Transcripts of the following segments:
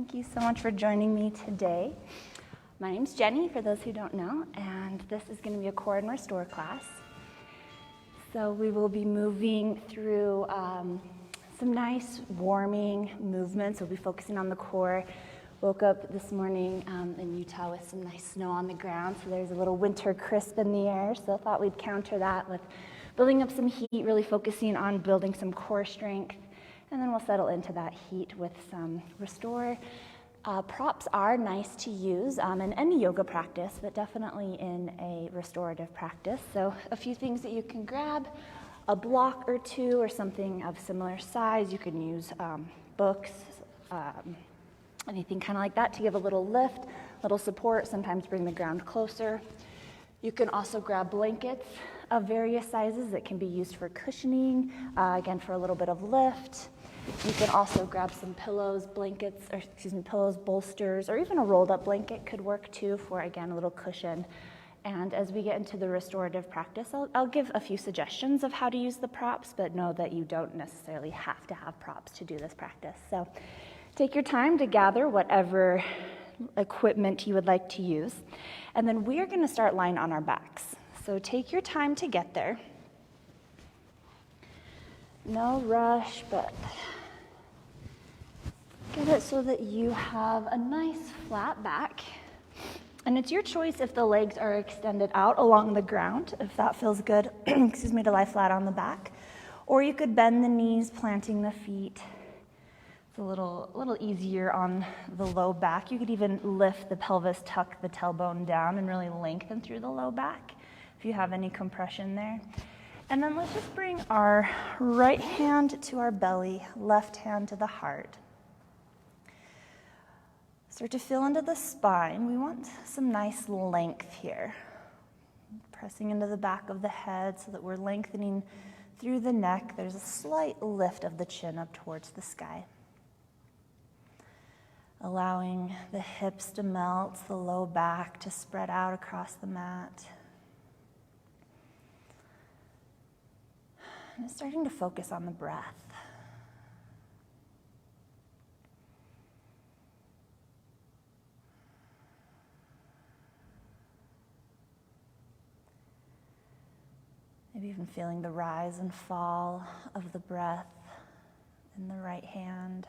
Thank you so much for joining me today. My name's Jenny, for those who don't know, and this is going to be a core and restore class. So we will be moving through some nice warming movements. We'll be focusing on the core. Woke up this morning in Utah with some nice snow on the ground, so there's a little winter crisp in the air, so I thought we'd counter that with building up some heat, really focusing on building some core strength, and then we'll settle into that heat with some restore. Props are nice to use in any yoga practice, but definitely in a restorative practice. So a few things that you can grab, a block or two or something of similar size. You can use books, anything kind of like that to give a little lift, little support, sometimes bring the ground closer. You can also grab blankets of various sizes that can be used for cushioning, again for a little bit of lift. You can also grab some pillows, pillows, bolsters, or even a rolled up blanket could work too for, again, a little cushion. And as we get into the restorative practice, I'll give a few suggestions of how to use the props, but know that you don't necessarily have to have props to do this practice. So take your time to gather whatever equipment you would like to use. And then we are going to start lying on our backs. So take your time to get there. No rush, but get it so that you have a nice flat back. And it's your choice if the legs are extended out along the ground, if that feels good, to lie flat on the back. Or you could bend the knees, planting the feet. It's a little easier on the low back. You could even lift the pelvis, tuck the tailbone down, and really lengthen through the low back if you have any compression there. And then let's just bring our right hand to our belly, left hand to the heart. Start to feel into the spine. We want some nice length here. Pressing into the back of the head so that we're lengthening through the neck. There's a slight lift of the chin up towards the sky. Allowing the hips to melt, the low back to spread out across the mat. And starting to focus on the breath. Maybe even feeling the rise and fall of the breath in the right hand.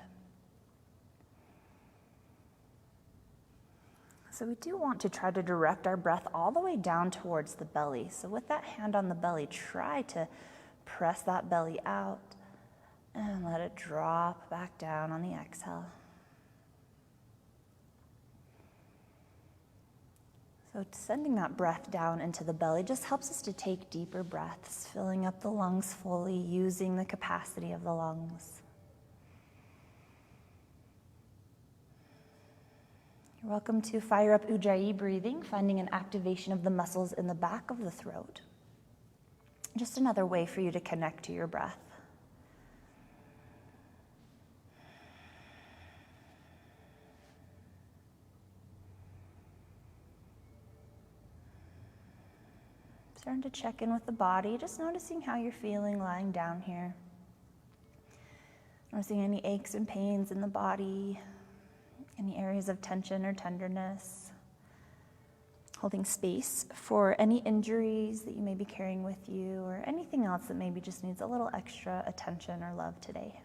So we do want to try to direct our breath all the way down towards the belly. So with that hand on the belly, try to press that belly out and let it drop back down on the exhale. So sending that breath down into the belly just helps us to take deeper breaths, filling up the lungs fully, using the capacity of the lungs. You're welcome to fire up Ujjayi breathing, finding an activation of the muscles in the back of the throat. Just another way for you to connect to your breath. Starting to check in with the body, just noticing how you're feeling lying down here. Noticing any aches and pains in the body, any areas of tension or tenderness. Holding space for any injuries that you may be carrying with you or anything else that maybe just needs a little extra attention or love today.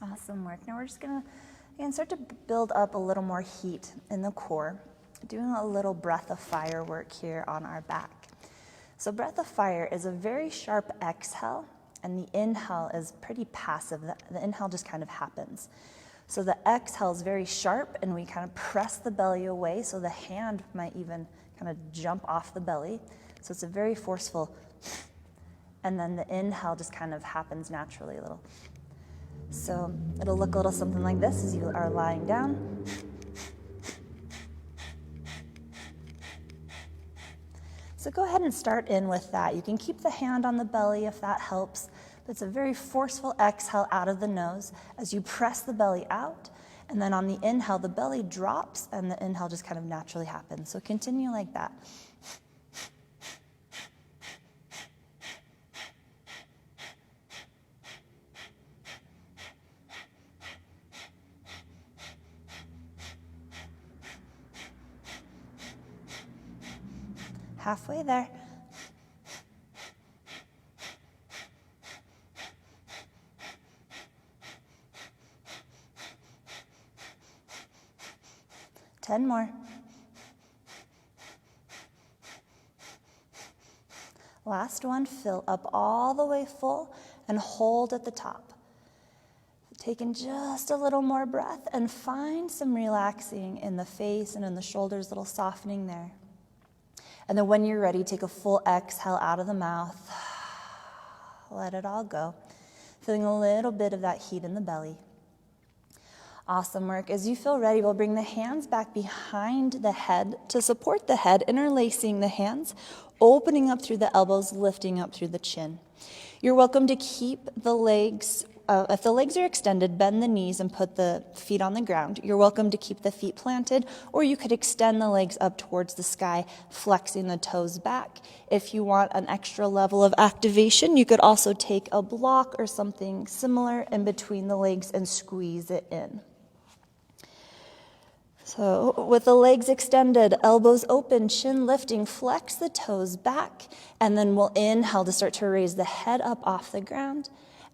Awesome work. Now we're just going to start to build up a little more heat in the core, doing a little breath of fire work here on our back. So breath of fire is a very sharp exhale, and the inhale is pretty passive. The inhale just kind of happens. So the exhale is very sharp, and we kind of press the belly away, so the hand might even kind of jump off the belly. So it's a very forceful, and then the inhale just kind of happens naturally a little. So it'll look a little something like this as you are lying down. So go ahead and start in with that. You can keep the hand on the belly if that helps, It's a very forceful exhale out of the nose as you press the belly out. And then on the inhale, the belly drops and the inhale just kind of naturally happens. So continue like that. Halfway there. Ten more. Last one, fill up all the way full and hold at the top. Taking just a little more breath and find some relaxing in the face and in the shoulders, little softening there. And then when you're ready, take a full exhale out of the mouth. Let it all go. Feeling a little bit of that heat in the belly. Awesome work. As you feel ready, we'll bring the hands back behind the head to support the head, interlacing the hands, opening up through the elbows, lifting up through the chin. You're welcome to keep the legs, if the legs are extended, bend the knees and put the feet on the ground. You're welcome to keep the feet planted, or you could extend the legs up towards the sky, flexing the toes back. If you want an extra level of activation, you could also take a block or something similar in between the legs and squeeze it in. So with the legs extended, elbows open, chin lifting, flex the toes back, and then we'll inhale to start to raise the head up off the ground.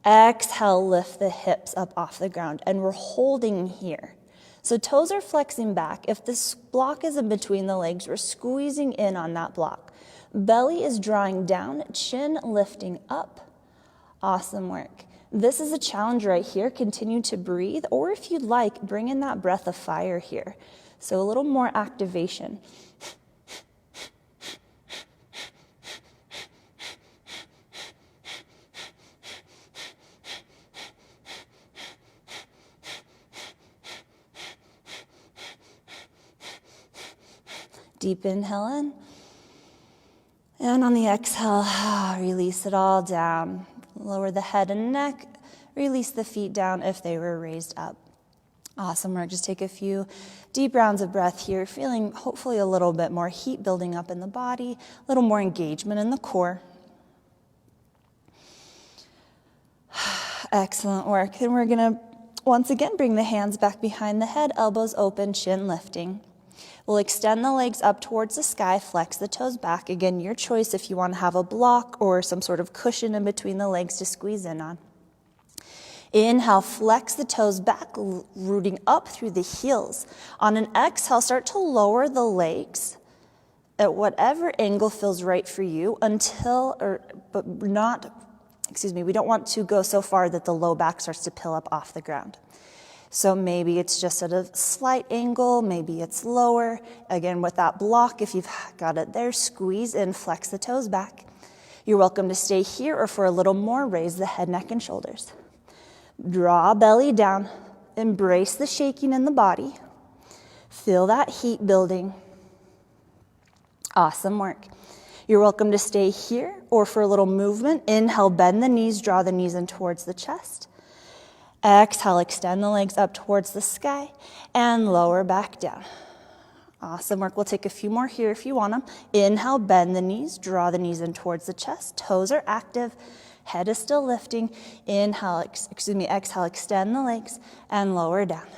Exhale, lift the hips up off the ground, and we're holding here. So toes are flexing back. If this block is in between the legs, we're squeezing in on that block. Belly is drawing down, chin lifting up. Awesome work. This is a challenge right here. Continue to breathe, or if you'd like, bring in that breath of fire here. So a little more activation. Deep inhale in. And on the exhale, release it all down. Lower the head and neck. Release the feet down if they were raised up. Awesome work. Just take a few deep rounds of breath here, feeling hopefully a little bit more heat building up in the body, a little more engagement in the core. Excellent work. Then we're going to once again bring the hands back behind the head, elbows open, chin lifting. We'll extend the legs up towards the sky, flex the toes back. Again, your choice if you want to have a block or some sort of cushion in between the legs to squeeze in on. Inhale, flex the toes back, rooting up through the heels. On an exhale, start to lower the legs at whatever angle feels right for you we don't want to go so far that the low back starts to peel up off the ground. So maybe it's just at a slight angle, maybe it's lower. Again, with that block, if you've got it there, squeeze in, flex the toes back. You're welcome to stay here, or for a little more, raise the head, neck, and shoulders. Draw belly down, embrace the shaking in the body. Feel that heat building. Awesome work. You're welcome to stay here, or for a little movement, inhale, bend the knees, draw the knees in towards the chest. Exhale, extend the legs up towards the sky and lower back down. Awesome work. We'll take a few more here if you want them. Inhale, bend the knees, draw the knees in towards the chest. Toes are active, head is still lifting. Exhale, extend the legs and lower down.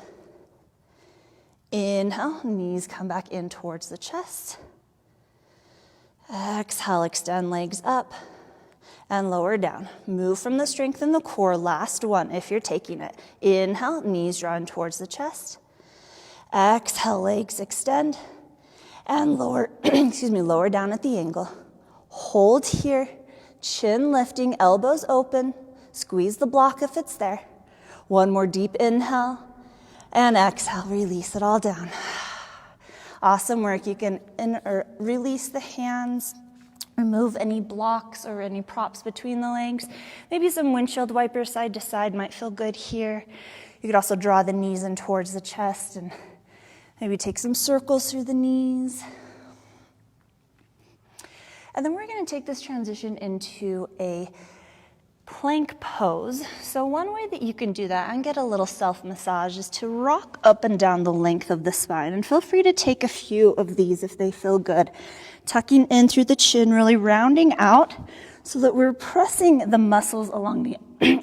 Inhale, knees come back in towards the chest. Exhale, extend legs up and lower down. Move from the strength in the core. Last one if you're taking it. Inhale, knees drawn towards the chest. Exhale, legs extend and lower, lower down at the angle. Hold here, chin lifting, elbows open. Squeeze the block if it's there. One more deep inhale and exhale, release it all down. Awesome work. You can release the hands. Remove any blocks or any props between the legs. Maybe some windshield wipers side to side might feel good here. You could also draw the knees in towards the chest and maybe take some circles through the knees. And then we're going to take this transition into a plank pose. So one way that you can do that and get a little self-massage is to rock up and down the length of the spine. And feel free to take a few of these if they feel good. Tucking in through the chin, really rounding out so that we're pressing the muscles along the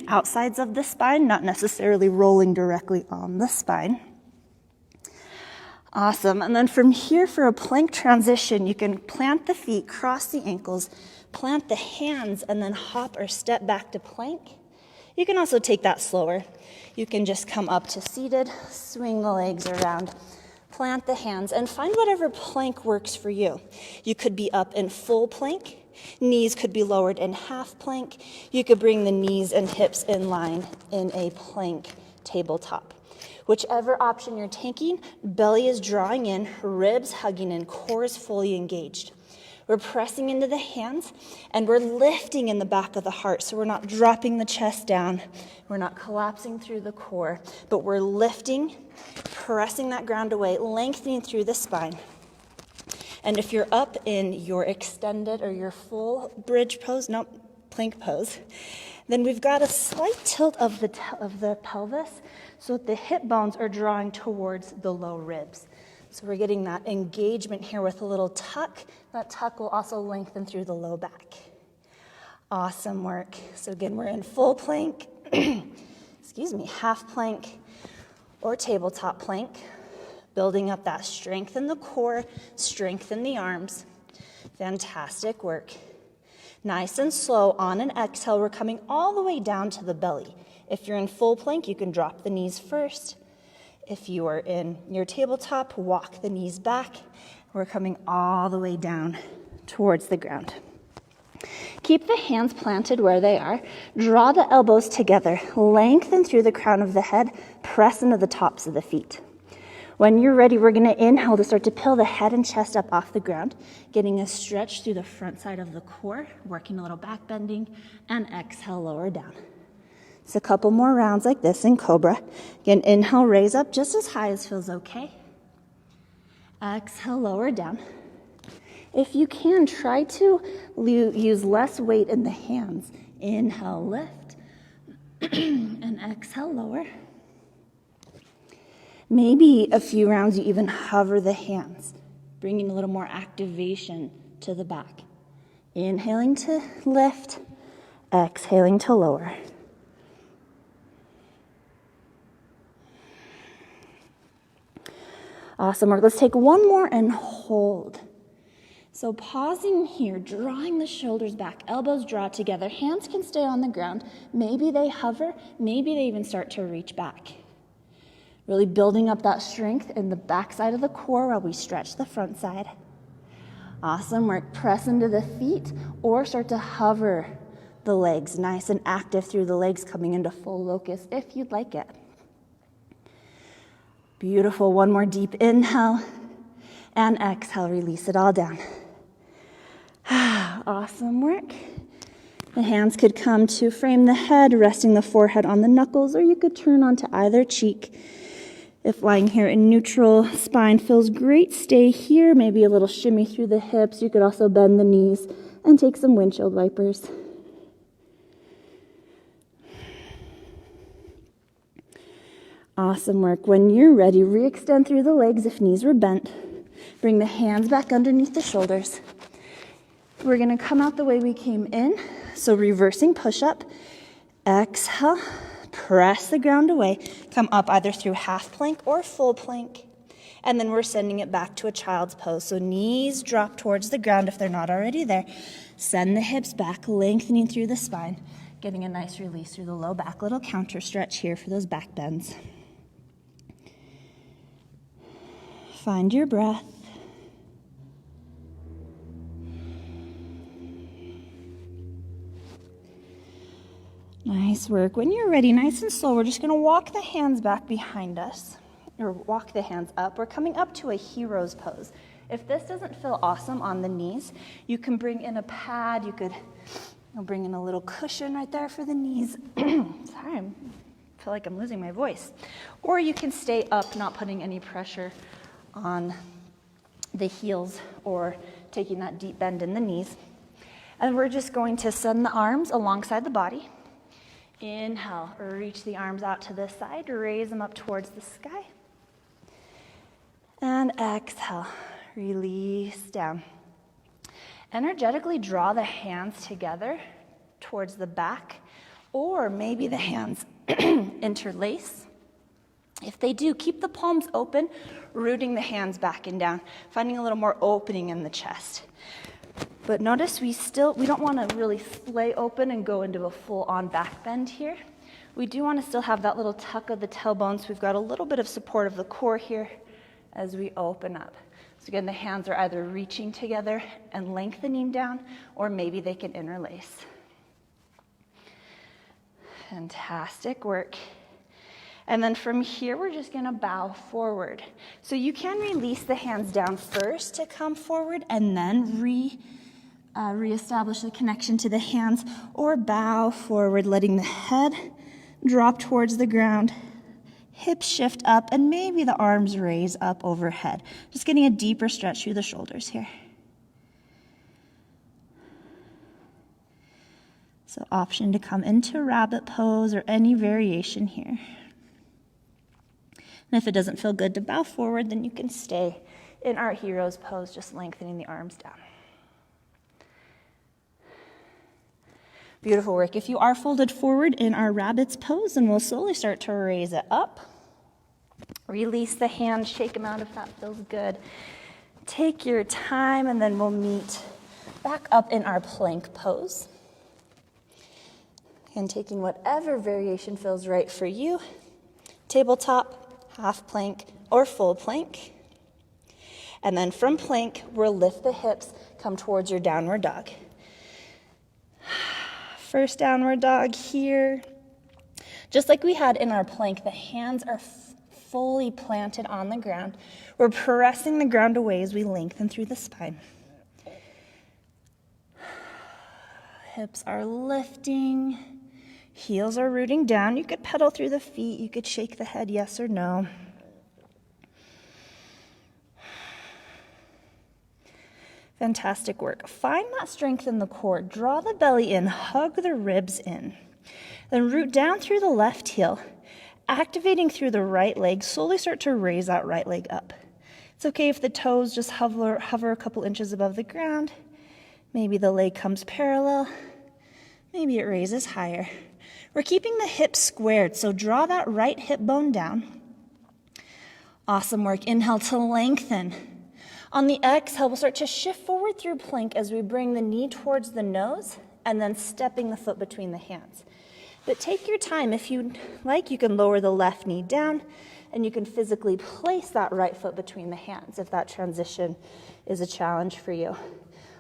outsides of the spine, not necessarily rolling directly on the spine. Awesome. And then from here for a plank transition, you can plant the feet, cross the ankles, plant the hands, and then hop or step back to plank. You can also take that slower. You can just come up to seated, swing the legs around, plant the hands, and find whatever plank works for you. You could be up in full plank. Knees could be lowered in half plank. You could bring the knees and hips in line in a plank tabletop. Whichever option you're taking, belly is drawing in, ribs hugging in, core is fully engaged. We're pressing into the hands, and we're lifting in the back of the heart, so we're not dropping the chest down. We're not collapsing through the core, but we're lifting, pressing that ground away, lengthening through the spine. And if you're up in your extended or your full bridge pose, plank pose, then we've got a slight tilt of the pelvis so that the hip bones are drawing towards the low ribs. So we're getting that engagement here with a little tuck. That tuck will also lengthen through the low back. Awesome work. So again, we're in full plank, half plank or tabletop plank, building up that strength in the core, strength in the arms. Fantastic work. Nice and slow on an exhale, we're coming all the way down to the belly. If you're in full plank, you can drop the knees first. If you are in your tabletop, walk the knees back. We're coming all the way down towards the ground. Keep the hands planted where they are. Draw the elbows together. Lengthen through the crown of the head. Press into the tops of the feet. When you're ready, we're going to inhale to start to peel the head and chest up off the ground, getting a stretch through the front side of the core, working a little back bending, and exhale, lower down. It's a couple more rounds like this in Cobra. Again, inhale, raise up just as high as feels okay. Exhale, lower down. If you can, try to use less weight in the hands. Inhale, lift, and exhale, lower. Maybe a few rounds you even hover the hands, bringing a little more activation to the back. Inhaling to lift, exhaling to lower. Awesome work. Let's take one more and hold. So pausing here, drawing the shoulders back, elbows draw together, hands can stay on the ground. Maybe they hover, maybe they even start to reach back. Really building up that strength in the back side of the core while we stretch the front side. Awesome work. Press into the feet or start to hover the legs, nice and active through the legs, coming into full locust if you'd like it. Beautiful. One more deep inhale and exhale. Release it all down. Awesome work. The hands could come to frame the head, resting the forehead on the knuckles, or you could turn onto either cheek. If lying here in neutral, spine feels great, stay here. Maybe a little shimmy through the hips. You could also bend the knees and take some windshield wipers. Awesome work. When you're ready, re-extend through the legs if knees were bent. Bring the hands back underneath the shoulders. We're going to come out the way we came in. So reversing push-up. Exhale. Press the ground away. Come up either through half plank or full plank. And then we're sending it back to a child's pose. So knees drop towards the ground if they're not already there. Send the hips back, lengthening through the spine. Getting a nice release through the low back. Little counter stretch here for those back bends. Find your breath. Nice work. When you're ready, nice and slow, we're just going to walk the hands back behind us, or walk the hands up. We're coming up to a hero's pose. If this doesn't feel awesome on the knees, you can bring in a pad. You could bring in a little cushion right there for the knees. Sorry, I feel like I'm losing my voice. Or you can stay up, not putting any pressure on the heels or taking that deep bend in the knees. And we're just going to send the arms alongside the body. Inhale, reach the arms out to this side, raise them up towards the sky. And exhale, release down. Energetically draw the hands together towards the back, or maybe the hands interlace. If they do, keep the palms open, rooting the hands back and down, finding a little more opening in the chest. But notice we don't want to really splay open and go into a full-on back bend here. We do want to still have that little tuck of the tailbone, so we've got a little bit of support of the core here as we open up. So again, the hands are either reaching together and lengthening down, or maybe they can interlace. Fantastic work. And then from here, we're just going to bow forward. So you can release the hands down first to come forward and then reestablish the connection to the hands, or bow forward, letting the head drop towards the ground, hips shift up, and maybe the arms raise up overhead. Just getting a deeper stretch through the shoulders here. So option to come into rabbit pose or any variation here. And if it doesn't feel good to bow forward, then you can stay in our hero's pose, just lengthening the arms down. Beautiful work. If you are folded forward in our rabbit's pose, then we'll slowly start to raise it up. Release the hands, shake them out if that feels good. Take your time, and then we'll meet back up in our plank pose. And taking whatever variation feels right for you. Tabletop, half plank, or full plank. And then from plank, we'll lift the hips, come towards your downward dog. First downward dog here. Just like we had in our plank, the hands are fully planted on the ground. We're pressing the ground away as we lengthen through the spine. Hips are lifting. Heels are rooting down. You could pedal through the feet. You could shake the head, yes or no. Fantastic work. Find that strength in the core. Draw the belly in, hug the ribs in. Then root down through the left heel, activating through the right leg. Slowly start to raise that right leg up. It's okay if the toes just hover a couple inches above the ground. Maybe the leg comes parallel. Maybe it raises higher. We're keeping the hips squared, so draw that right hip bone down. Awesome work. Inhale to lengthen. On the exhale, we'll start to shift forward through plank as we bring the knee towards the nose and then stepping the foot between the hands. But take your time. If you like, you can lower the left knee down and you can physically place that right foot between the hands if that transition is a challenge for you.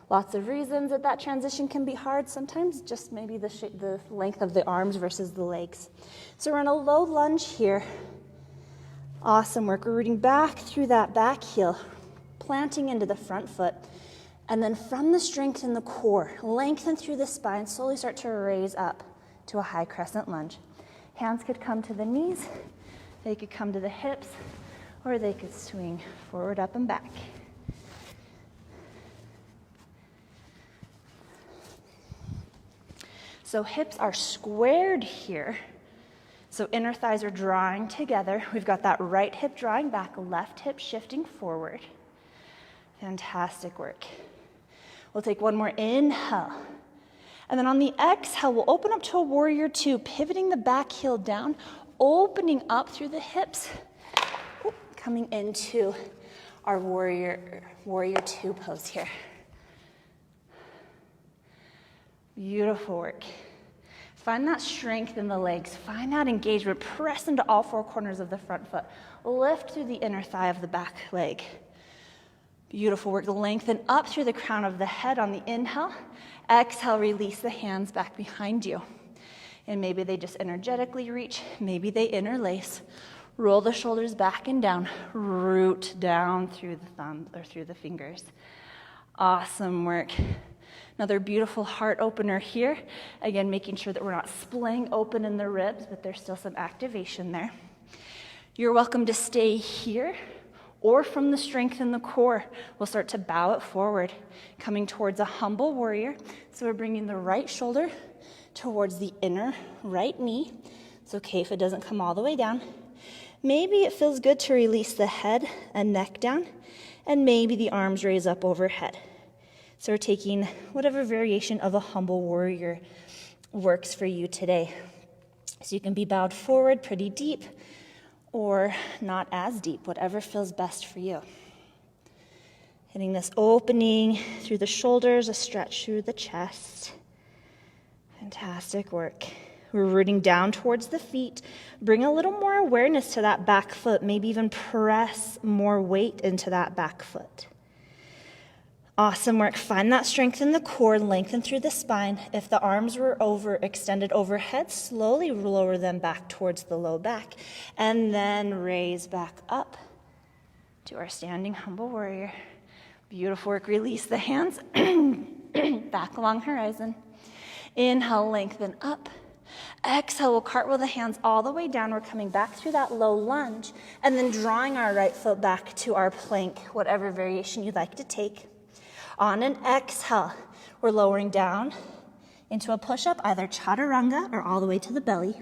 Lots of reasons that transition can be hard. Sometimes just maybe the length of the arms versus the legs. So we're in a low lunge here. Awesome work. We're rooting back through that back heel, planting into the front foot, and then from the strength in the core, lengthen through the spine, slowly start to raise up to a high crescent lunge. Hands could come to the knees, they could come to the hips, or they could swing forward, up, and back. So hips are squared here. So inner thighs are drawing together. We've got that right hip drawing back, left hip shifting forward. Fantastic work. We'll take one more inhale. And then on the exhale, we'll open up to a warrior two, pivoting the back heel down, opening up through the hips, coming into our warrior two pose here. Beautiful work. Find that strength in the legs. Find that engagement. Press into all four corners of the front foot. Lift through the inner thigh of the back leg. Beautiful work. Lengthen up through the crown of the head on the inhale. Exhale, release the hands back behind you. And maybe they just energetically reach. Maybe they interlace. Roll the shoulders back and down. Root down through the thumb or through the fingers. Awesome work. Another beautiful heart opener here. Again, making sure that we're not splaying open in the ribs, but there's still some activation there. You're welcome to stay here, or from the strength in the core, we'll start to bow it forward, coming towards a humble warrior. So we're bringing the right shoulder towards the inner right knee. It's okay if it doesn't come all the way down. Maybe it feels good to release the head and neck down, and maybe the arms raise up overhead. So we're taking whatever variation of a humble warrior works for you today. So you can be bowed forward pretty deep or not as deep, whatever feels best for you. Hitting this opening through the shoulders, a stretch through the chest. Fantastic work. We're rooting down towards the feet. Bring a little more awareness to that back foot. Maybe even press more weight into that back foot. Awesome work. Find that strength in the core. Lengthen through the spine. If the arms were extended overhead, slowly lower them back towards the low back. And then raise back up to our standing humble warrior. Beautiful work. Release the hands back along horizon. Inhale, lengthen up. Exhale, we'll cartwheel the hands all the way down. We're coming back through that low lunge and then drawing our right foot back to our plank, whatever variation you'd like to take. On an exhale, we're lowering down into a push-up, either chaturanga or all the way to the belly.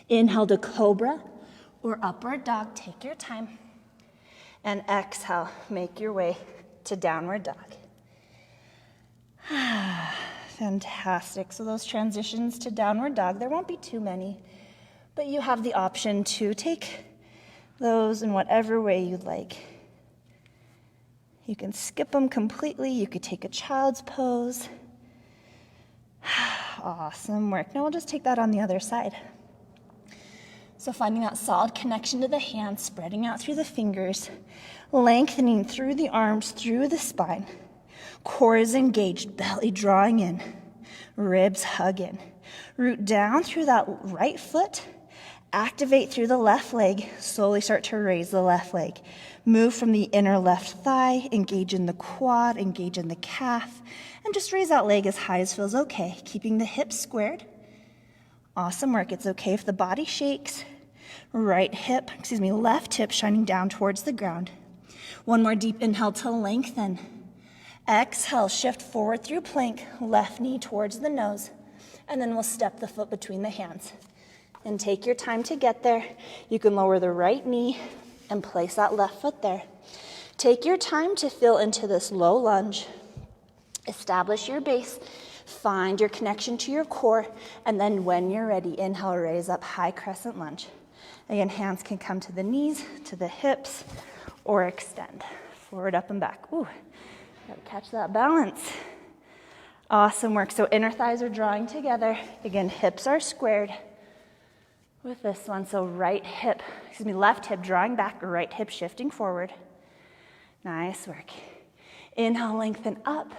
Inhale to cobra or upward dog. Take your time. And exhale, make your way to downward dog. Fantastic. So those transitions to downward dog, there won't be too many, but you have the option to take those in whatever way you'd like. You can skip them completely. You could take a child's pose. Awesome work. Now we'll just take that on the other side. So finding that solid connection to the hands, spreading out through the fingers, lengthening through the arms, through the spine. Core is engaged, belly drawing in, ribs hug in. Root down through that right foot, activate through the left leg, slowly start to raise the left leg. Move from the inner left thigh, engage in the quad, engage in the calf, and just raise that leg as high as feels okay, keeping the hips squared. Awesome work. It's okay if the body shakes. Left hip shining down towards the ground. One more deep inhale to lengthen. Exhale, shift forward through plank, left knee towards the nose, and then we'll step the foot between the hands. And take your time to get there. You can lower the right knee and place that left foot there. Take your time to feel into this low lunge. Establish your base. Find your connection to your core, and then when you're ready, inhale, raise up, high crescent lunge. Again, hands can come to the knees, to the hips, or extend. Forward, up, and back. Ooh. Gotta catch that balance. Awesome work. So inner thighs are drawing together. Again, hips are squared with this one. So left hip drawing back, right hip shifting forward. Nice work. Inhale, lengthen up.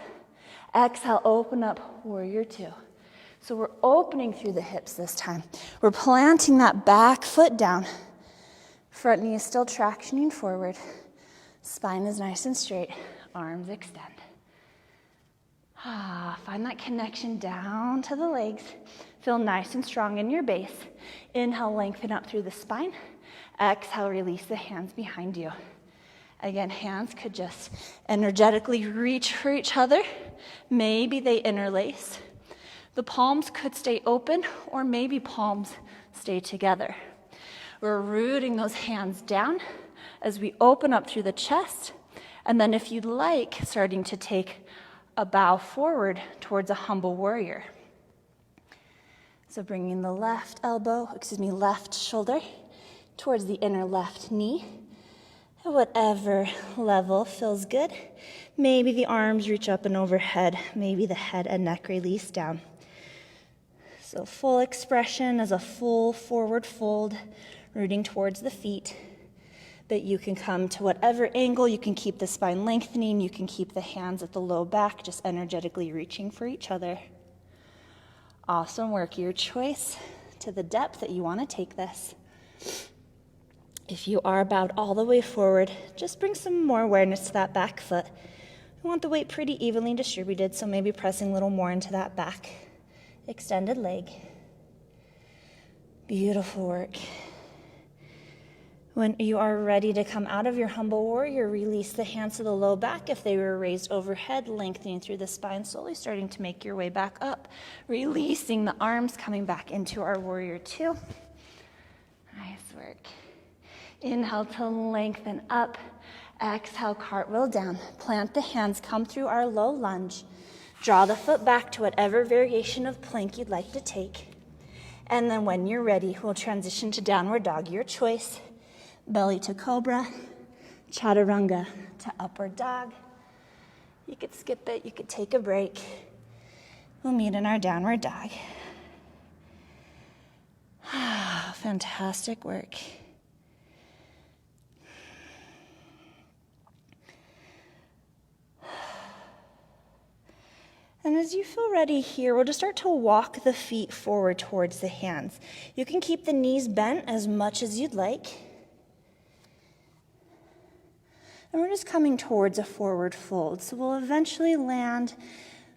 Exhale, open up, warrior two. So we're opening through the hips this time. We're planting that back foot down. Front knee is still tractioning forward. Spine is nice and straight. Arms extend. Find that connection down to the legs. Feel nice and strong in your base. Inhale, lengthen up through the spine. Exhale, release the hands behind you. Again, hands could just energetically reach for each other. Maybe they interlace. The palms could stay open, or maybe palms stay together. We're rooting those hands down as we open up through the chest. And then if you'd like, starting to take a bow forward towards a humble warrior. So bringing the left shoulder towards the inner left knee. At whatever level feels good. Maybe the arms reach up and overhead. Maybe the head and neck release down. So full expression as a full forward fold, rooting towards the feet. But you can come to whatever angle. You can keep the spine lengthening. You can keep the hands at the low back, just energetically reaching for each other. Awesome work. Your choice to the depth that you want to take this. If you are bowed all the way forward, just bring some more awareness to that back foot. We want the weight pretty evenly distributed, so maybe pressing a little more into that back extended leg. Beautiful work. When you are ready to come out of your humble warrior, release the hands to the low back if they were raised overhead, lengthening through the spine, slowly starting to make your way back up. Releasing the arms, coming back into our warrior two. Nice work. Inhale to lengthen up. Exhale, cartwheel down. Plant the hands, come through our low lunge. Draw the foot back to whatever variation of plank you'd like to take. And then when you're ready, we'll transition to downward dog, your choice. Belly to cobra, chaturanga to upward dog. You could skip it, you could take a break. We'll meet in our downward dog. Fantastic work. And as you feel ready here, we'll just start to walk the feet forward towards the hands. You can keep the knees bent as much as you'd like. And we're just coming towards a forward fold. So we'll eventually land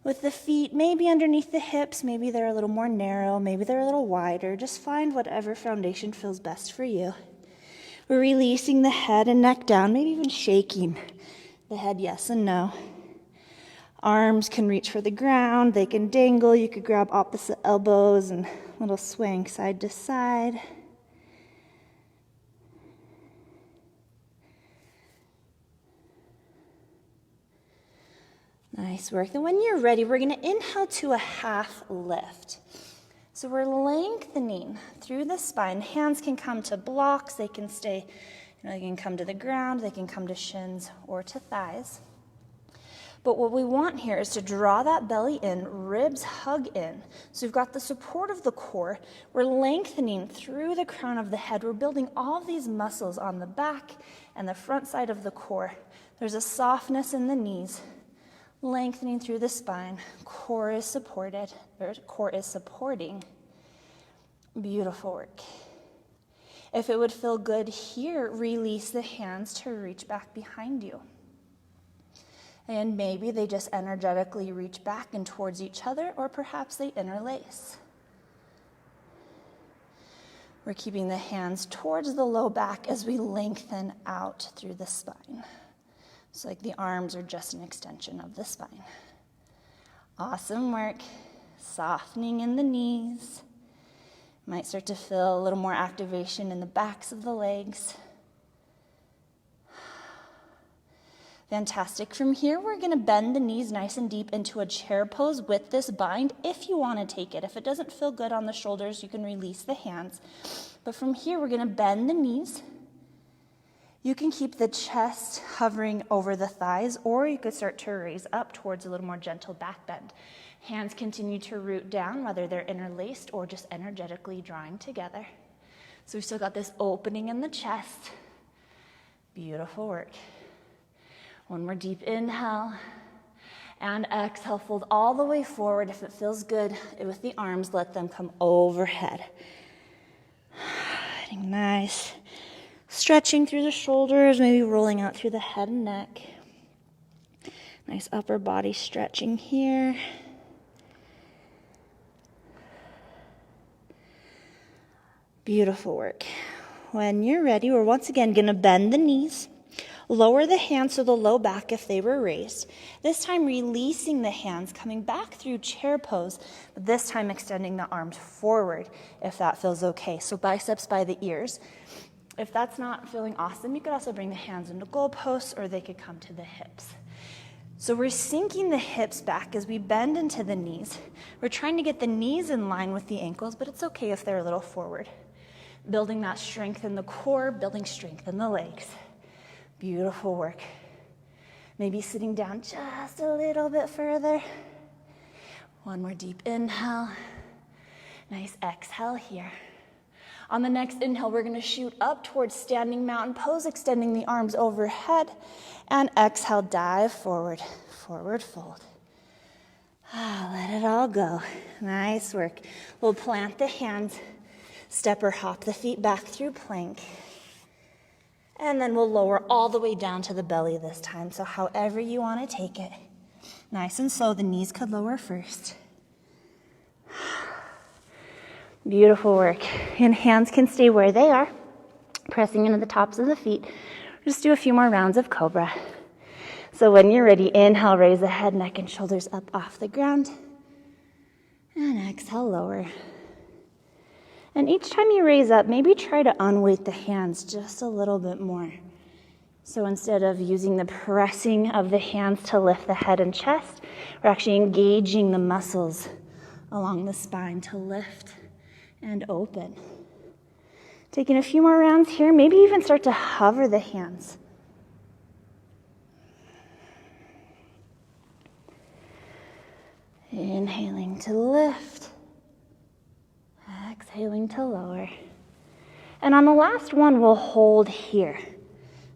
with the feet maybe underneath the hips. Maybe they're a little more narrow. Maybe they're a little wider. Just find whatever foundation feels best for you. We're releasing the head and neck down, maybe even shaking the head yes and no. Arms can reach for the ground. They can dangle. You could grab opposite elbows and a little swing side to side. Nice work. And when you're ready, we're going to inhale to a half lift. So we're lengthening through the spine. Hands can come to blocks. They can stay, they can come to the ground. They can come to shins or to thighs. But what we want here is to draw that belly in, ribs hug in. So we've got the support of the core. We're lengthening through the crown of the head. We're building all of these muscles on the back and the front side of the core. There's a softness in the knees. Lengthening through the spine, core is supporting. Beautiful work. If it would feel good here, release the hands to reach back behind you. And maybe they just energetically reach back and towards each other, or perhaps they interlace. We're keeping the hands towards the low back as we lengthen out through the spine. It's like the arms are just an extension of the spine. Awesome work. Softening in the knees. Might start to feel a little more activation in the backs of the legs. Fantastic. From here, we're going to bend the knees nice and deep into a chair pose with this bind if you want to take it. If it doesn't feel good on the shoulders, you can release the hands. But from here, we're going to bend the knees. You can keep the chest hovering over the thighs, or you could start to raise up towards a little more gentle back bend. Hands continue to root down, whether they're interlaced or just energetically drawing together. So we've still got this opening in the chest. Beautiful work. One more deep inhale. And exhale, fold all the way forward. If it feels good with the arms, let them come overhead. Nice. Stretching through the shoulders, maybe rolling out through the head and neck. Nice upper body stretching here. Beautiful work. When you're ready, we're once again going to bend the knees. Lower the hands to the low back if they were raised. This time releasing the hands, coming back through chair pose, but this time extending the arms forward if that feels okay. So biceps by the ears. If that's not feeling awesome, you could also bring the hands into goalposts, or they could come to the hips. So we're sinking the hips back as we bend into the knees. We're trying to get the knees in line with the ankles, but it's okay if they're a little forward. Building that strength in the core, building strength in the legs. Beautiful work. Maybe sitting down just a little bit further. One more deep inhale. Nice exhale here. On the next inhale, we're going to shoot up towards standing mountain pose, extending the arms overhead. And exhale, dive forward, forward fold. Let it all go. Nice work. We'll plant the hands, step or hop the feet back through plank. And then we'll lower all the way down to the belly this time. So however you want to take it. Nice and slow, the knees could lower first. Beautiful work. And hands can stay where they are. pressing into the tops of the feet. Just do a few more rounds of cobra. So when you're ready, inhale, raise the head, neck, and shoulders up off the ground. And exhale, lower. And each time you raise up, maybe try to unweight the hands just a little bit more. So instead of using the pressing of the hands to lift the head and chest, we're actually engaging the muscles along the spine to lift and open. Taking a few more rounds here, maybe even start to hover the hands. Inhaling to lift. Exhaling to lower. And on the last one, we'll hold here.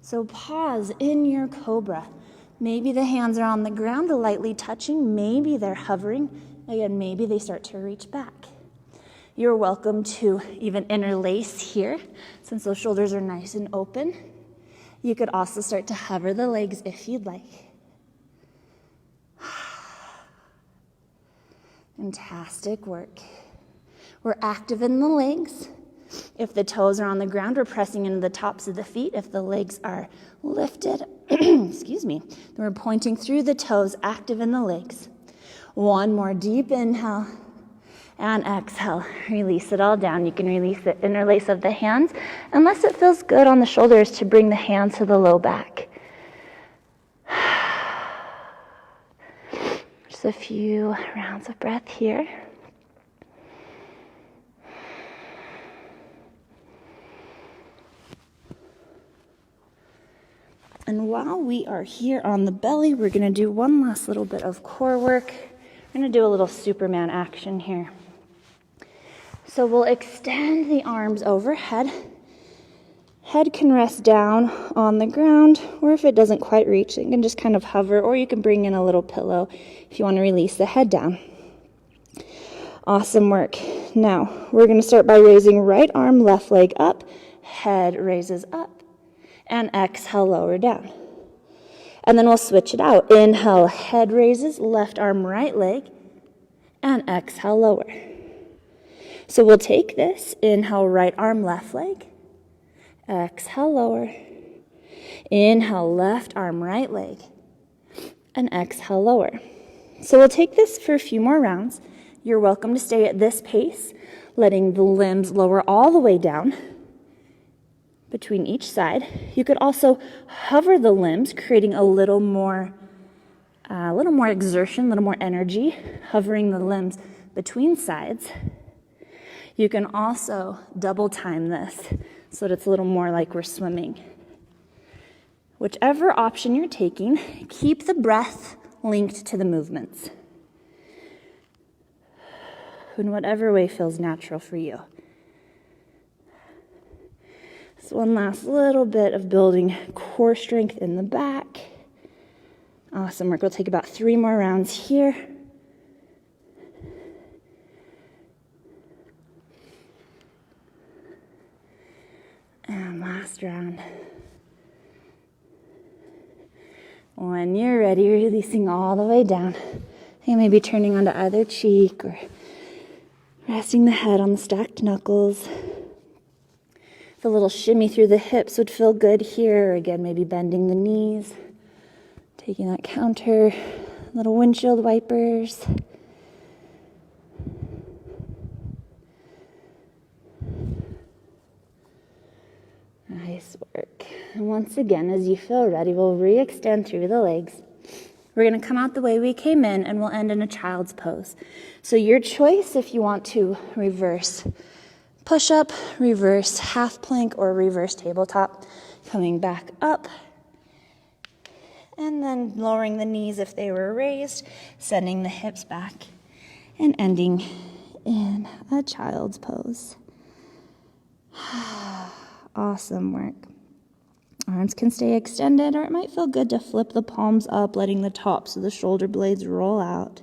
So pause in your cobra. Maybe the hands are on the ground, lightly touching. Maybe they're hovering. Again, maybe they start to reach back. You're welcome to even interlace here, since those shoulders are nice and open. You could also start to hover the legs if you'd like. Fantastic work. We're active in the legs. If the toes are on the ground, we're pressing into the tops of the feet. If the legs are lifted, excuse me, then we're pointing through the toes, active in the legs. One more deep inhale and exhale. Release it all down. You can release the interlace of the hands, unless it feels good on the shoulders to bring the hands to the low back. Just a few rounds of breath here. And while we are here on the belly, we're going to do one last little bit of core work. We're going to do a little Superman action here. So we'll extend the arms overhead. Head can rest down on the ground, or if it doesn't quite reach, it can just kind of hover, or you can bring in a little pillow if you want to release the head down. Awesome work. Now, we're going to start by raising right arm, left leg up, head raises up. And exhale, lower down. And then we'll switch it out. Inhale, head raises, left arm, right leg, and exhale, lower. So we'll take this, inhale, right arm, left leg, exhale, lower. Inhale, left arm, right leg, and exhale, lower. So we'll take this for a few more rounds. You're welcome to stay at this pace, letting the limbs lower all the way down between each side. You could also hover the limbs, creating a little more exertion, a little more energy, hovering the limbs between sides. You can also double time this so that it's a little more like we're swimming. Whichever option you're taking, keep the breath linked to the movements in whatever way feels natural for you. So one last little bit of building core strength in the back. Awesome work. We'll take about 3 more rounds here. And last round. When you're ready, releasing all the way down. You may be turning onto either cheek or resting the head on the stacked knuckles. A little shimmy through the hips would feel good here. Again, maybe bending the knees, taking that counter, little windshield wipers. Nice work. And once again, as you feel ready, we'll re-extend through the legs. We're going to come out the way we came in, and we'll end in a child's pose. So your choice if you want to reverse push-up, reverse half plank, or reverse tabletop. Coming back up. And then lowering the knees if they were raised, sending the hips back, and ending in a child's pose. Awesome work. Arms can stay extended, or it might feel good to flip the palms up, letting the tops of the shoulder blades roll out.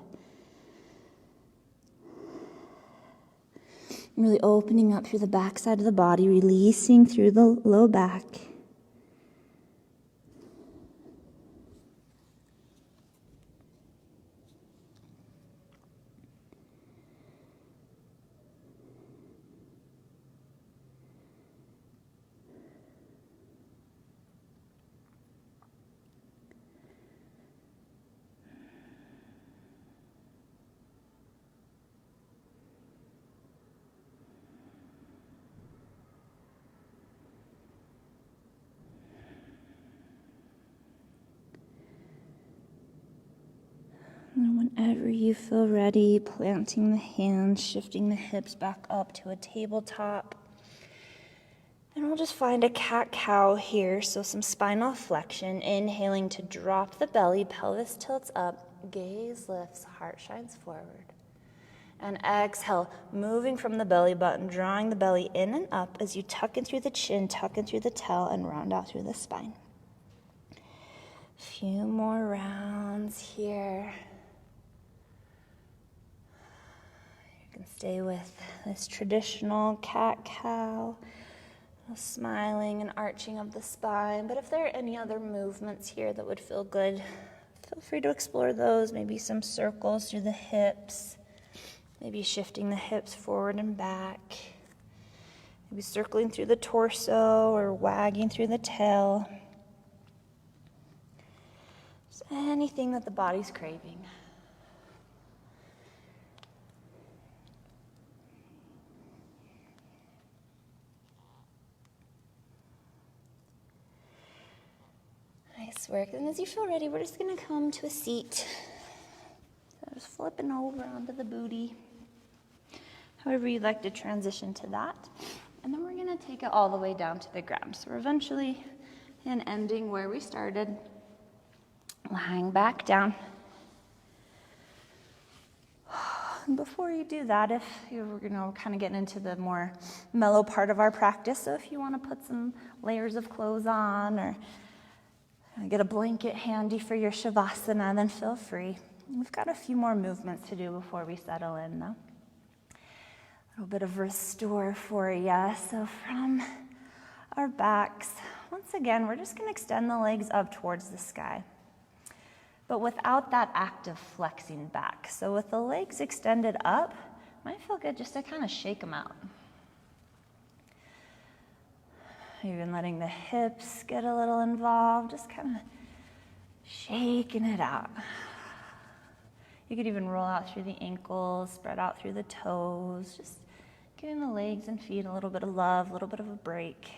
Really opening up through the back side of the body, releasing through the low back. whenever you feel ready, planting the hands, shifting the hips back up to a tabletop. And we'll just find a cat-cow here, so some spinal flexion, inhaling to drop the belly, pelvis tilts up, gaze lifts, heart shines forward. And exhale, moving from the belly button, drawing the belly in and up as you tuck in through the chin, tuck in through the tail, and round out through the spine. A few more rounds here. You can stay with this traditional cat-cow. Smiling and arching of the spine, but if there are any other movements here that would feel good, feel free to explore those. Maybe some circles through the hips, maybe shifting the hips forward and back, maybe circling through the torso or wagging through the tail. Just anything that the body's craving. Nice work. And as you feel ready, we're just going to come to a seat. So just flipping over onto the booty. However you'd like to transition to that. And then we're going to take it all the way down to the ground. So we're eventually ending where we started. Lying back down. And before you do that, if you're kind of getting into the more mellow part of our practice, so if you want to put some layers of clothes on or get a blanket handy for your shavasana, then feel free. We've got a few more movements to do before we settle in, though. A little bit of restore for you. So from our backs, once again, we're just going to extend the legs up towards the sky, but without that active flexing back. So with the legs extended up, might feel good just to kind of shake them out. Even letting the hips get a little involved, just kind of shaking it out. You could even roll out through the ankles, spread out through the toes, just giving the legs and feet a little bit of love, a little bit of a break.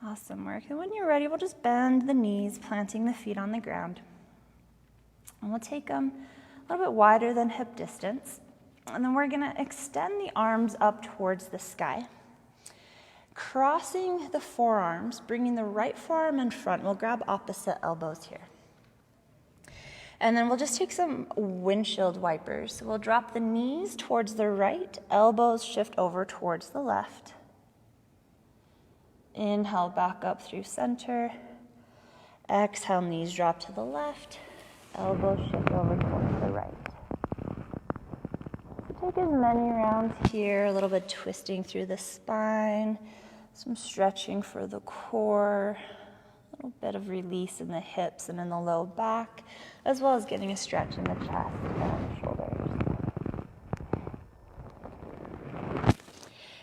Awesome work. And when you're ready, we'll just bend the knees, planting the feet on the ground. And we'll take them a little bit wider than hip distance. And then we're going to extend the arms up towards the sky. Crossing the forearms, bringing the right forearm in front. We'll grab opposite elbows here. And then we'll just take some windshield wipers. So we'll drop the knees towards the right, elbows shift over towards the left. Inhale, back up through center. Exhale, knees drop to the left. Elbows shift over towards the right. So take as many rounds here, a little bit twisting through the spine, some stretching for the core, a little bit of release in the hips and in the low back, as well as getting a stretch in the chest and the shoulders.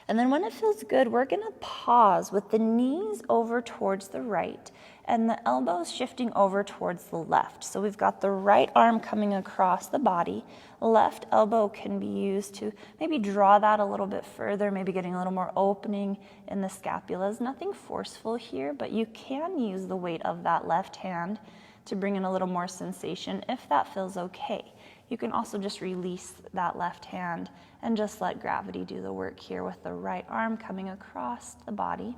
And then when it feels good, we're going to pause with the knees over towards the right and the elbows shifting over towards the left. So we've got the right arm coming across the body. Left elbow can be used to maybe draw that a little bit further, maybe getting a little more opening in the scapulas. Nothing forceful here, but you can use the weight of that left hand to bring in a little more sensation if that feels okay. You can also just release that left hand and just let gravity do the work here with the right arm coming across the body.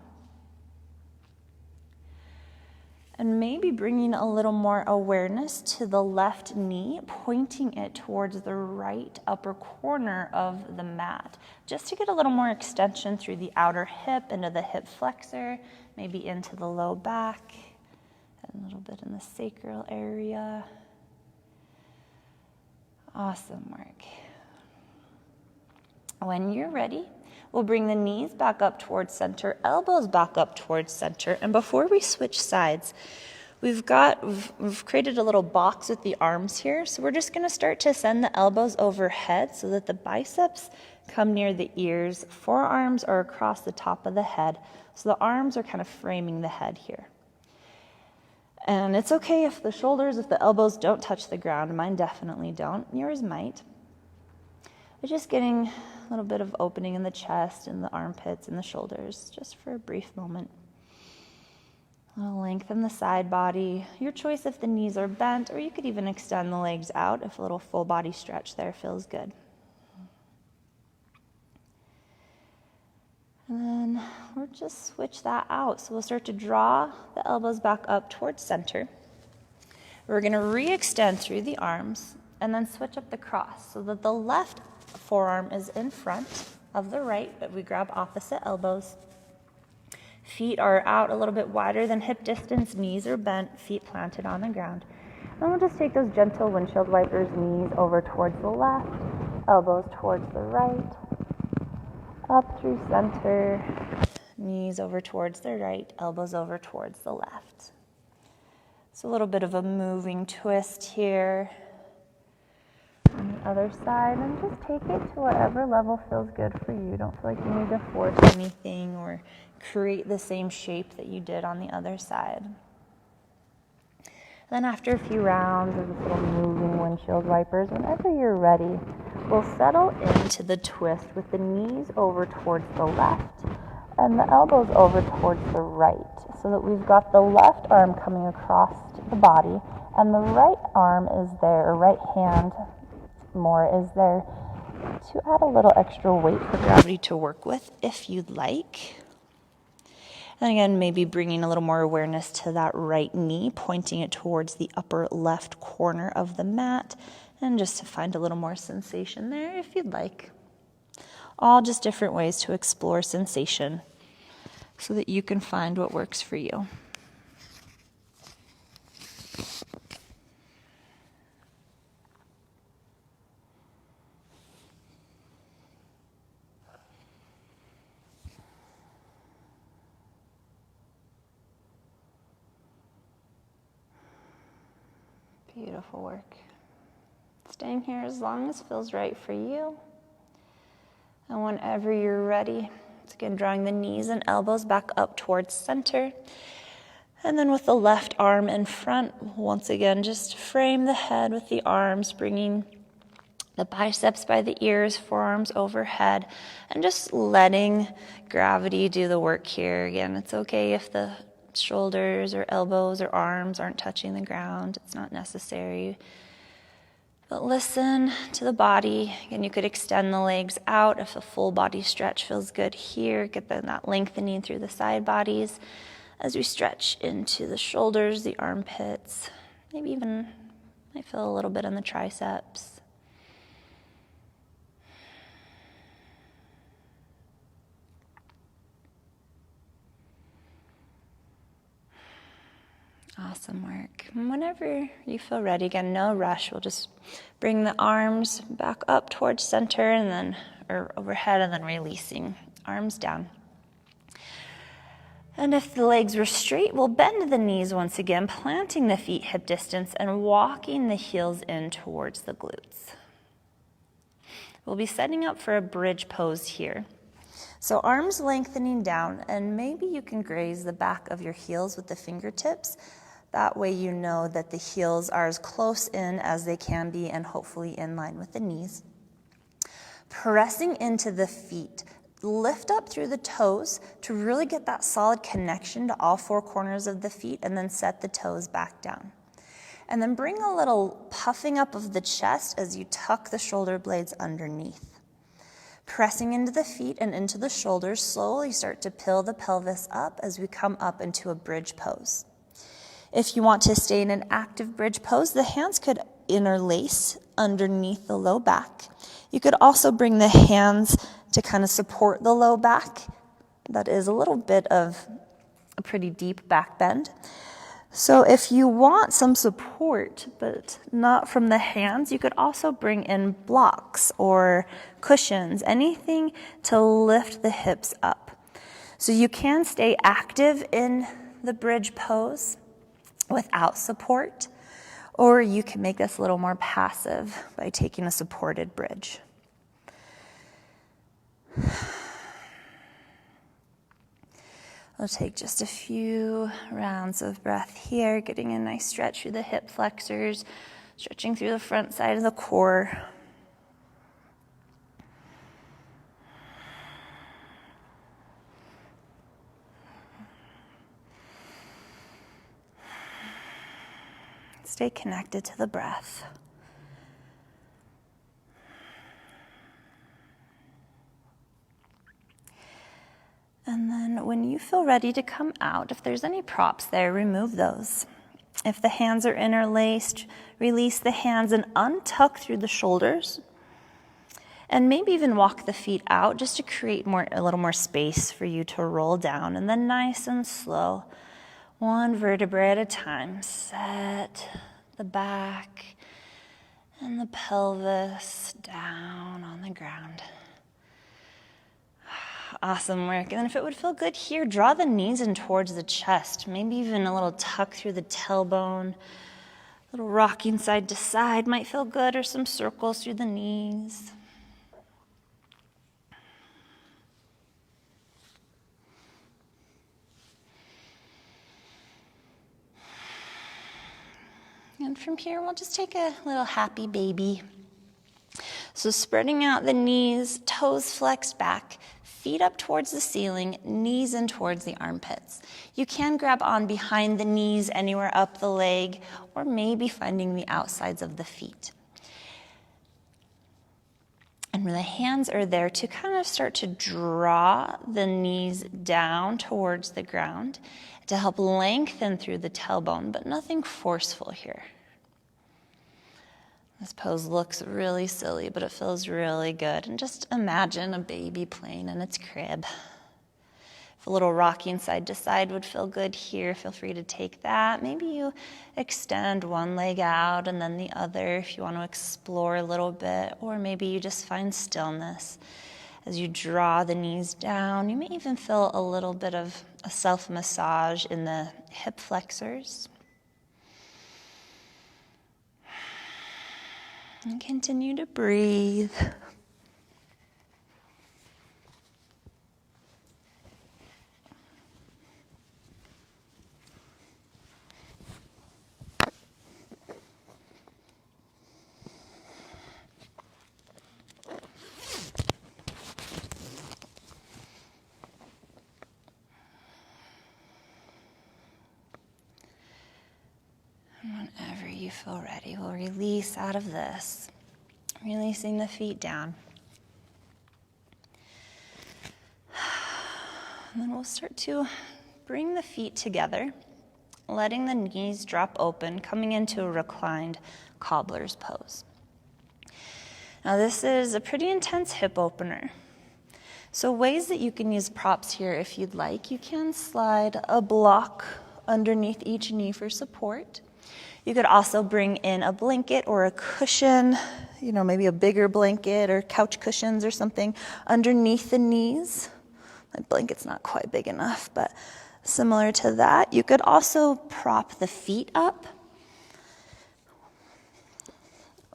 And maybe bringing a little more awareness to the left knee, pointing it towards the right upper corner of the mat, just to get a little more extension through the outer hip, into the hip flexor, maybe into the low back, and a little bit in the sacral area. Awesome work. When you're ready, we'll bring the knees back up towards center, elbows back up towards center. And before we switch sides, we've created a little box with the arms here. So we're just going to start to send the elbows overhead so that the biceps come near the ears, forearms are across the top of the head. So the arms are kind of framing the head here. And it's okay if the shoulders, if the elbows don't touch the ground. Mine definitely don't. Yours might. But just getting a little bit of opening in the chest and the armpits and the shoulders, just for a brief moment. A little length in the side body. Your choice if the knees are bent, or you could even extend the legs out if a little full body stretch there feels good. And then we'll just switch that out. So we'll start to draw the elbows back up towards center. We're going to re-extend through the arms and then switch up the cross so that the left forearm is in front of the right, but we grab opposite elbows. Feet are out a little bit wider than hip distance, knees are bent, feet planted on the ground. Then we'll just take those gentle windshield wipers, knees over towards the left, elbows towards the right, up through center, knees over towards the right, elbows over towards the left. It's a little bit of a moving twist here. On the other side, and just take it to whatever level feels good for you. Don't feel like you need to force anything or create the same shape that you did on the other side. Then after a few rounds of this little moving windshield wipers, whenever you're ready, we'll settle into the twist with the knees over towards the left and the elbows over towards the right, so that we've got the left arm coming across the body and the right arm is there, or right hand more is there to add a little extra weight for gravity to work with if you'd like. And again, maybe bringing a little more awareness to that right knee, pointing it towards the upper left corner of the mat, and just to find a little more sensation there if you'd like. All just different ways to explore sensation so that you can find what works for you. Beautiful work. Staying here as long as feels right for you. And whenever you're ready, it's again drawing the knees and elbows back up towards center. And then with the left arm in front, once again, just frame the head with the arms, bringing the biceps by the ears, forearms overhead, and just letting gravity do the work here. Again, it's okay if the shoulders or elbows or arms aren't touching the ground. It's not necessary. But listen to the body. Again, you could extend the legs out if a full body stretch feels good here. Get that lengthening through the side bodies as we stretch into the shoulders, the armpits. Maybe even might feel a little bit in the triceps. Awesome work. And whenever you feel ready, again, no rush. We'll just bring the arms back up towards center and then, or overhead, and then releasing arms down. And if the legs were straight, we'll bend the knees once again, planting the feet hip distance and walking the heels in towards the glutes. We'll be setting up for a bridge pose here. So arms lengthening down, and maybe you can graze the back of your heels with the fingertips. That way you know that the heels are as close in as they can be and hopefully in line with the knees. Pressing into the feet. Lift up through the toes to really get that solid connection to all four corners of the feet, and then set the toes back down. And then bring a little puffing up of the chest as you tuck the shoulder blades underneath. Pressing into the feet and into the shoulders, slowly start to peel the pelvis up as we come up into a bridge pose. If you want to stay in an active bridge pose, the hands could interlace underneath the low back. You could also bring the hands to kind of support the low back. That is a little bit of a pretty deep back bend. So if you want some support, but not from the hands, you could also bring in blocks or cushions, anything to lift the hips up. So you can stay active in the bridge pose without support, or you can make this a little more passive by taking a supported bridge. We'll take just a few rounds of breath here, getting a nice stretch through the hip flexors, stretching through the front side of the core. Stay connected to the breath. And then when you feel ready to come out, if there's any props there, remove those. If the hands are interlaced, release the hands and untuck through the shoulders. And maybe even walk the feet out just to create a little more space for you to roll down. And then nice and slow, one vertebrae at a time. Set the back and the pelvis down on the ground. Awesome work. And if it would feel good here, draw the knees in towards the chest. Maybe even a little tuck through the tailbone. A little rocking side to side might feel good, or some circles through the knees. And from here, we'll just take a little happy baby. So spreading out the knees, toes flexed back, feet up towards the ceiling, knees in towards the armpits. You can grab on behind the knees, anywhere up the leg, or maybe finding the outsides of the feet. And when the hands are there, to kind of start to draw the knees down towards the ground to help lengthen through the tailbone, but nothing forceful here. This pose looks really silly, but it feels really good. And just imagine a baby playing in its crib. If a little rocking side to side would feel good here, feel free to take that. Maybe you extend one leg out and then the other if you want to explore a little bit, or maybe you just find stillness. As you draw the knees down, you may even feel a little bit of a self-massage in the hip flexors. And continue to breathe. Whenever you feel ready, we'll release out of this, releasing the feet down. And then we'll start to bring the feet together, letting the knees drop open, coming into a reclined cobbler's pose. Now this is a pretty intense hip opener. So ways that you can use props here if you'd like. You can slide a block underneath each knee for support. You could also bring in a blanket or a cushion, maybe a bigger blanket or couch cushions or something underneath the knees. My blanket's not quite big enough, but similar to that. You could also prop the feet up,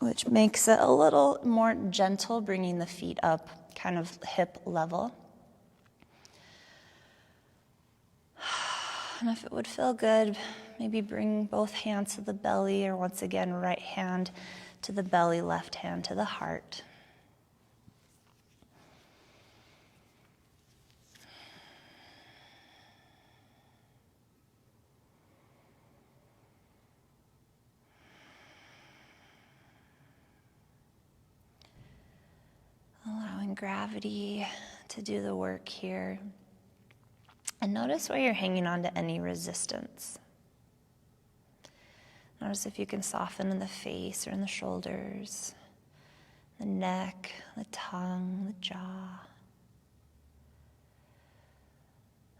which makes it a little more gentle, bringing the feet up kind of hip level. And if it would feel good, maybe bring both hands to the belly, or once again, right hand to the belly, left hand to the heart. Allowing gravity to do the work here. And notice where you're hanging on to any resistance. Notice if you can soften in the face or in the shoulders, the neck, the tongue, the jaw.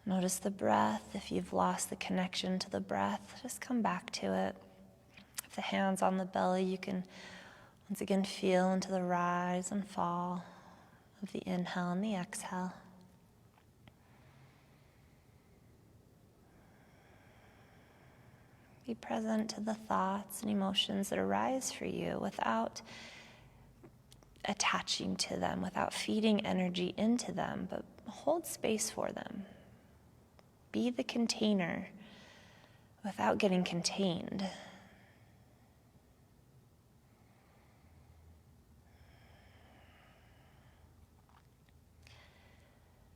Notice the breath. If you've lost the connection to the breath, just come back to it. If the hand's on the belly, you can once again feel into the rise and fall of the inhale and the exhale. Be present to the thoughts and emotions that arise for you without attaching to them, without feeding energy into them, but hold space for them. Be the container without getting contained.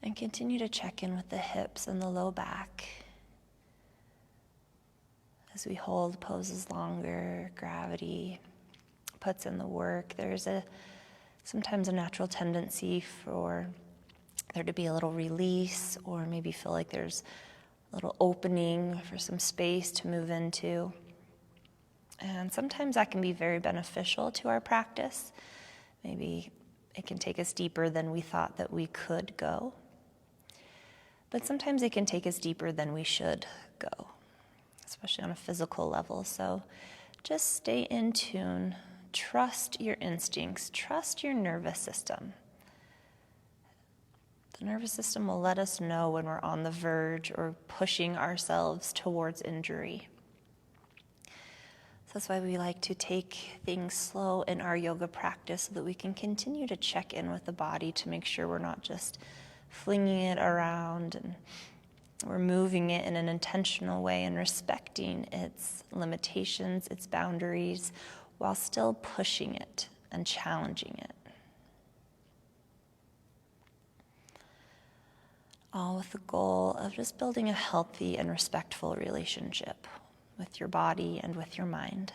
And continue to check in with the hips and the low back. As we hold poses longer, gravity puts in the work. There's sometimes a natural tendency for there to be a little release, or maybe feel like there's a little opening for some space to move into. And sometimes that can be very beneficial to our practice. Maybe it can take us deeper than we thought that we could go. But sometimes it can take us deeper than we should go, especially on a physical level. So just stay in tune. Trust your instincts. Trust your nervous system. The nervous system will let us know when we're on the verge or pushing ourselves towards injury. So that's why we like to take things slow in our yoga practice so that we can continue to check in with the body to make sure we're not just flinging it around, and we're moving it in an intentional way and respecting its limitations, its boundaries, while still pushing it and challenging it. All with the goal of just building a healthy and respectful relationship with your body and with your mind.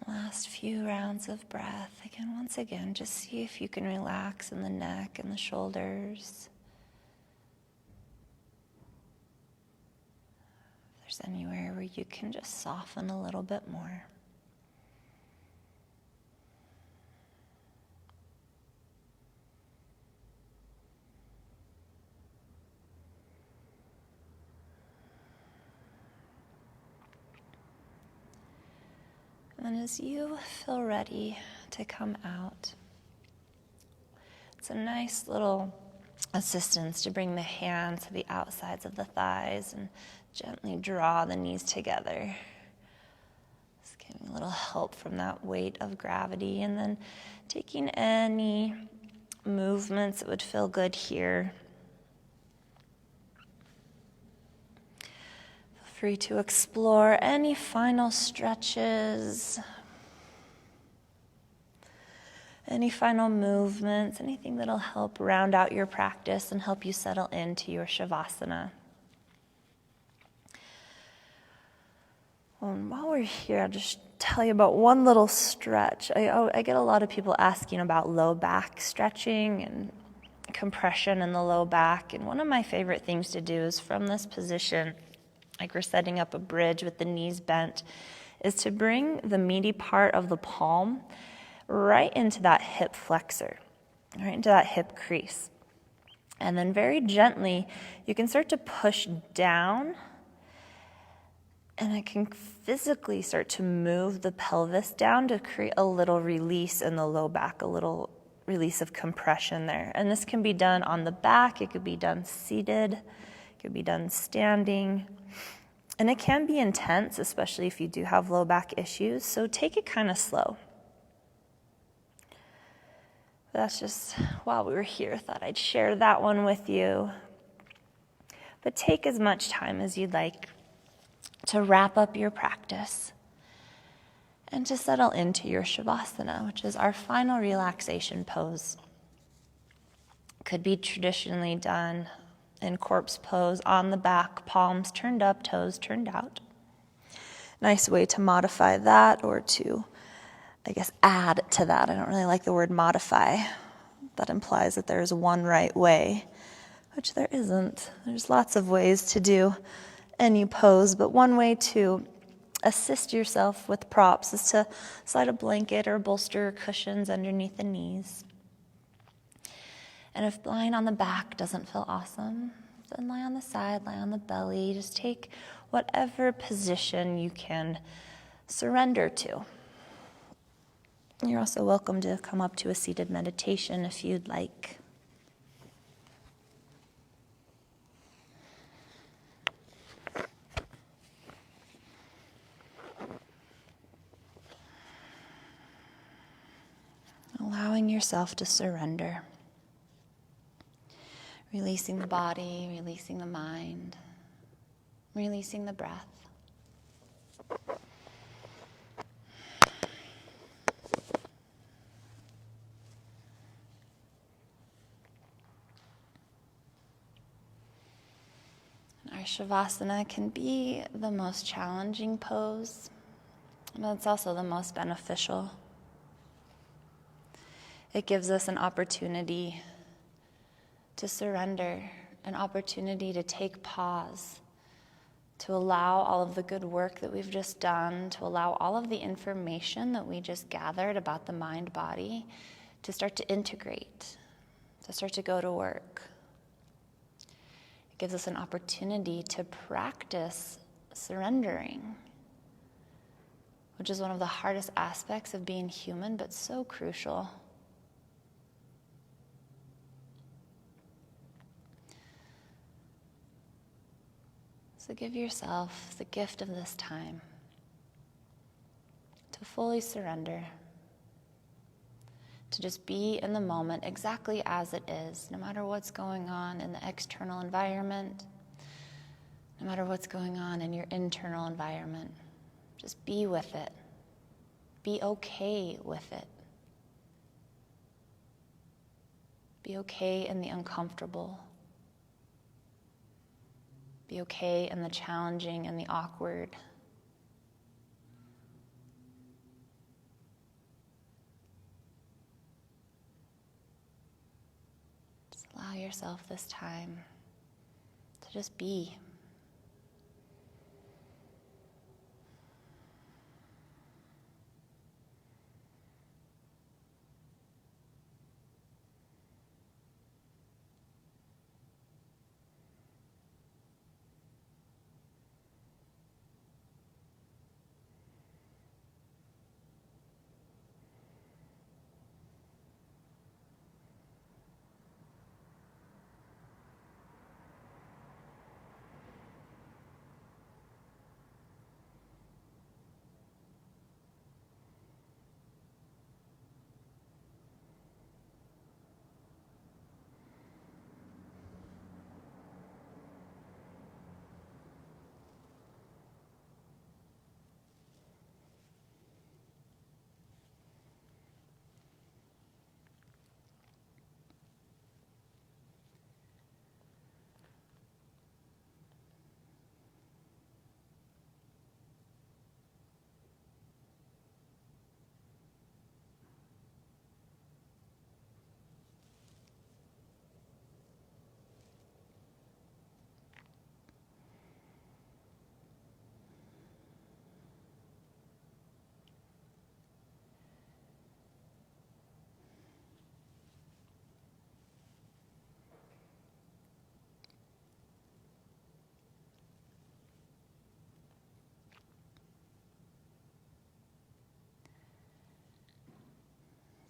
Last few rounds of breath. Once again, just see if you can relax in the neck and the shoulders. If there's anywhere where you can just soften a little bit more. And as you feel ready to come out, it's a nice little assistance to bring the hands to the outsides of the thighs and gently draw the knees together. Just getting a little help from that weight of gravity, and then taking any movements that would feel good here. Free to explore any final stretches, any final movements, anything that'll help round out your practice and help you settle into your Shavasana. And while we're here, I'll just tell you about one little stretch. I get a lot of people asking about low back stretching and compression in the low back, and one of my favorite things to do is from this position, like we're setting up a bridge with the knees bent, is to bring the meaty part of the palm right into that hip flexor, right into that hip crease. And then very gently, you can start to push down, and it can physically start to move the pelvis down to create a little release in the low back, a little release of compression there. And this can be done on the back, it could be done seated, it could be done standing. And it can be intense, especially if you do have low back issues, so take it kind of slow. That's just, while we were here, thought I'd share that one with you. But take as much time as you'd like to wrap up your practice and to settle into your Shavasana, which is our final relaxation pose. Could be traditionally done in corpse pose on the back, palms turned up, toes turned out. Nice way to modify that, or to, add to that. I don't really like the word modify. That implies that there's one right way, which there isn't. There's lots of ways to do any pose, but one way to assist yourself with props is to slide a blanket or bolster or cushions underneath the knees. And if lying on the back doesn't feel awesome, then lie on the side, lie on the belly. Just take whatever position you can surrender to. You're also welcome to come up to a seated meditation if you'd like. Allowing yourself to surrender. Releasing the body, releasing the mind, releasing the breath. Our Shavasana can be the most challenging pose, but it's also the most beneficial. It gives us an opportunity to surrender, an opportunity to take pause, to allow all of the good work that we've just done, to allow all of the information that we just gathered about the mind-body to start to integrate, to start to go to work. It gives us an opportunity to practice surrendering, which is one of the hardest aspects of being human, but so crucial. So give yourself the gift of this time to fully surrender, to just be in the moment exactly as it is, no matter what's going on in the external environment, no matter what's going on in your internal environment. Just be with it. Be okay with it. Be okay in the uncomfortable. Be okay in the challenging and the awkward. Just allow yourself this time to just be.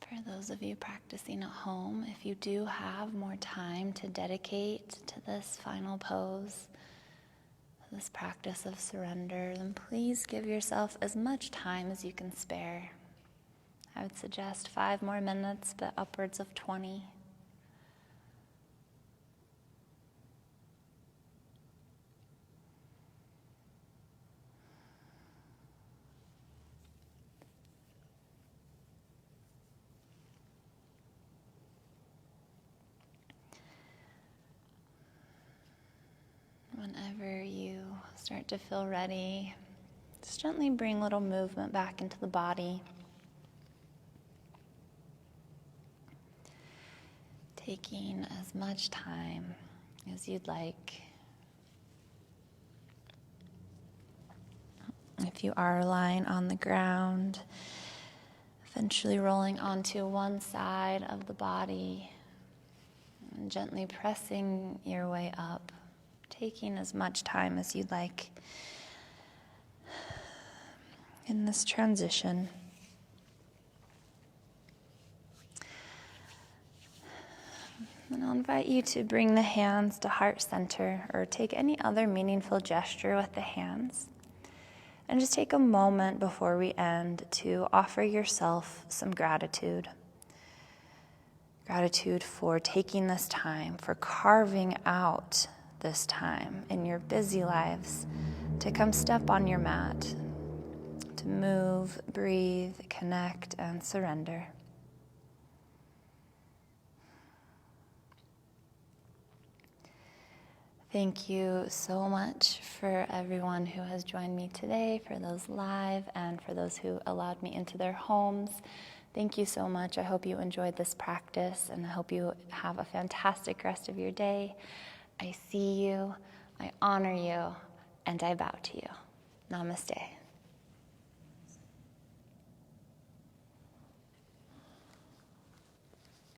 For those of you practicing at home, if you do have more time to dedicate to this final pose, this practice of surrender, then please give yourself as much time as you can spare. I would suggest 5 more minutes, but upwards of 20. Whenever you start to feel ready, just gently bring a little movement back into the body. Taking as much time as you'd like. If you are lying on the ground, eventually rolling onto one side of the body and gently pressing your way up. Taking as much time as you'd like in this transition. And I'll invite you to bring the hands to heart center or take any other meaningful gesture with the hands. And just take a moment before we end to offer yourself some gratitude. Gratitude for taking this time, for carving out this time in your busy lives to come step on your mat, to move, breathe, connect, and surrender. Thank you so much for everyone who has joined me today, for those live and for those who allowed me into their homes. Thank you so much. I hope you enjoyed this practice, and I hope you have a fantastic rest of your day. I see you, I honor you, and I bow to you. Namaste.